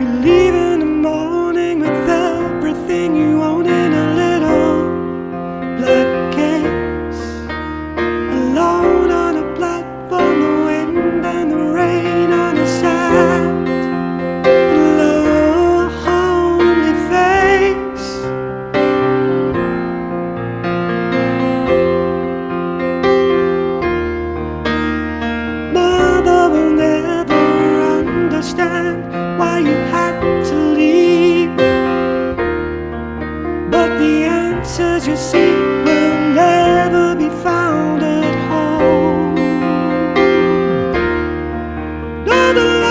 You leave in the morning with everything you own in a little black case, alone on a platform, the wind and the rain on the sand, lonely face. Mother will never understand why you had to leave, but the answers you see